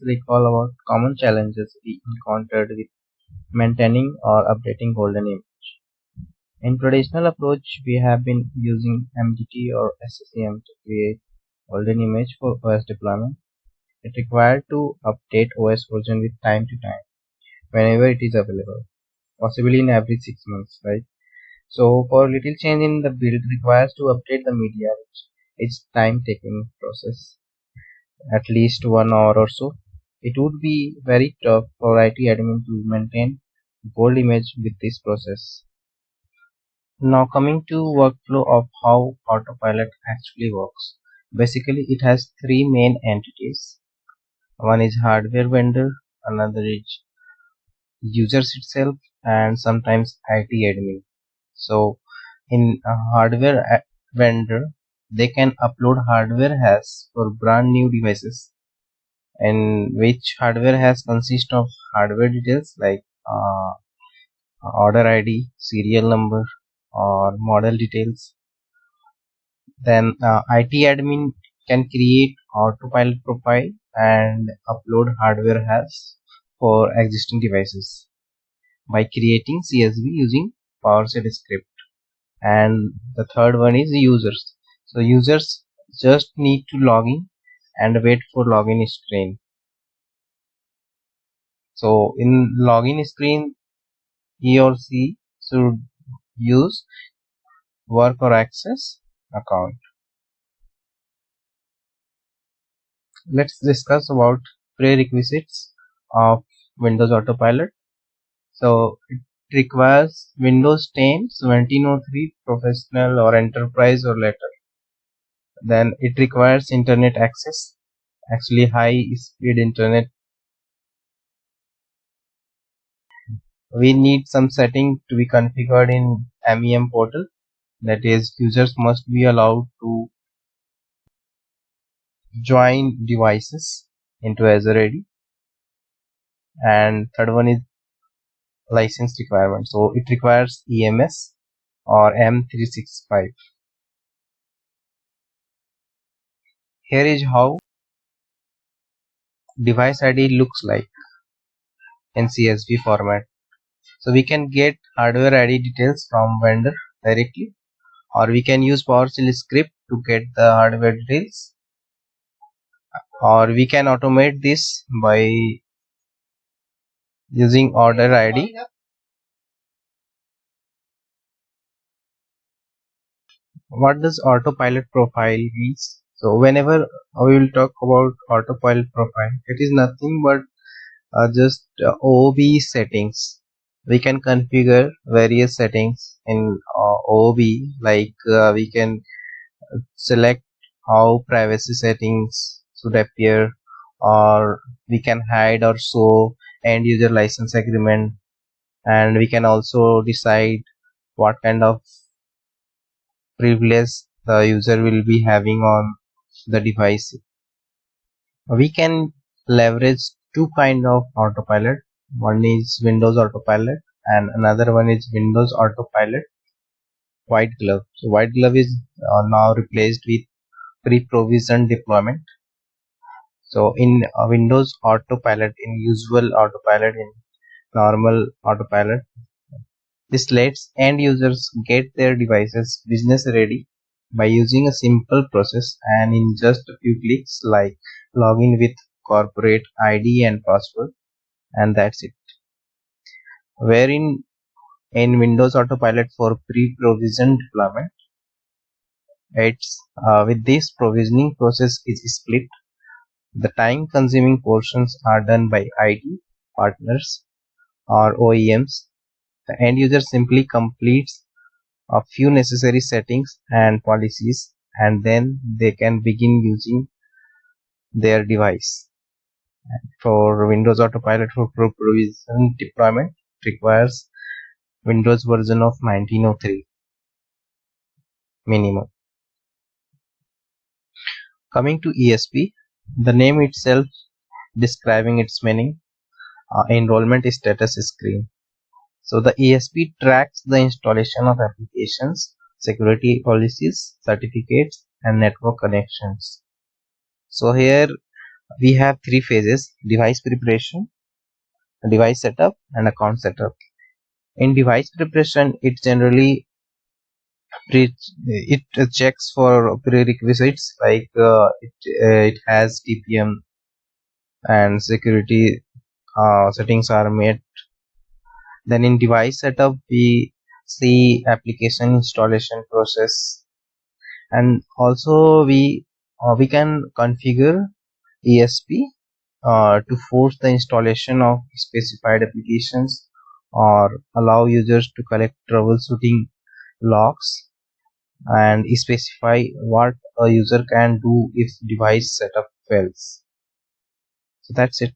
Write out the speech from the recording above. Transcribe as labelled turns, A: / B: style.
A: Recall about common challenges we encountered with maintaining or updating golden image. In traditional approach, we have been using MDT or SCCM to create golden image for OS deployment. It required to update OS version with time to time whenever it is available, possibly in every 6 months, right? So for little change in the build requires to update the media, which is time taking process, at least 1 hour or so. It would be very tough for IT admin to maintain gold image with this process. Now coming to workflow of how Autopilot actually works. Basically it has three main entities. One is hardware vendor, another is users itself, and sometimes IT admin. So in a hardware vendor, they can upload hardware has for brand new devices, and which hardware has consist of hardware details like order ID, serial number, or model details. Then IT admin can create autopilot profile and upload hardware has for existing devices by creating CSV using PowerShell script. And the third one is users. So users just need to log in and wait for login screen. So in login screen, he or she should use work or access account. Let's discuss about prerequisites of Windows Autopilot. So it requires Windows 10, 1703 professional or enterprise or later. Then it requires internet access, actually high speed internet. We need some setting to be configured in MEM portal. That is, users must be allowed to join devices into Azure AD. And third one is license requirement. So it requires EMS or M365. Here is how device ID looks like in CSV format. So we can get hardware ID details from vendor directly, or we can use PowerShell script to get the hardware details, or we can automate this by using order ID. What does autopilot profile means? So whenever we will talk about autopilot profile, it is nothing but just OOB settings. We can configure various settings in OOB, like we can select how privacy settings should appear, or we can hide or show end user license agreement, and we can also decide what kind of privilege the user will be having on the device. We can leverage two kind of autopilot. One is Windows Autopilot and another one is Windows Autopilot Whiteglove. So Whiteglove is now replaced with pre-provisioned deployment. So in Windows Autopilot, in usual autopilot, in normal autopilot, this lets end users get their devices business ready by using a simple process and in just a few clicks, like login with corporate ID and password, and that's it. Wherein in Windows Autopilot for pre-provisioned deployment, it's with this provisioning process is split. The time consuming portions are done by IT partners or OEMs. The end user simply completes a few necessary settings and policies, and then they can begin using their device. For Windows Autopilot for provision deployment, it requires Windows version of 1903 minimum. Coming to ESP, the name itself describing its meaning, enrollment status screen. So the ESP tracks the installation of applications, security policies, certificates, and network connections. So here We have three phases: device preparation, device setup, and account setup. In device preparation, it generally checks for prerequisites like it has TPM and security settings are made. Then in device setup, we see application installation process, and also we can configure ESP to force the installation of specified applications or allow users to collect troubleshooting logs and specify what a user can do if device setup fails. So that's it.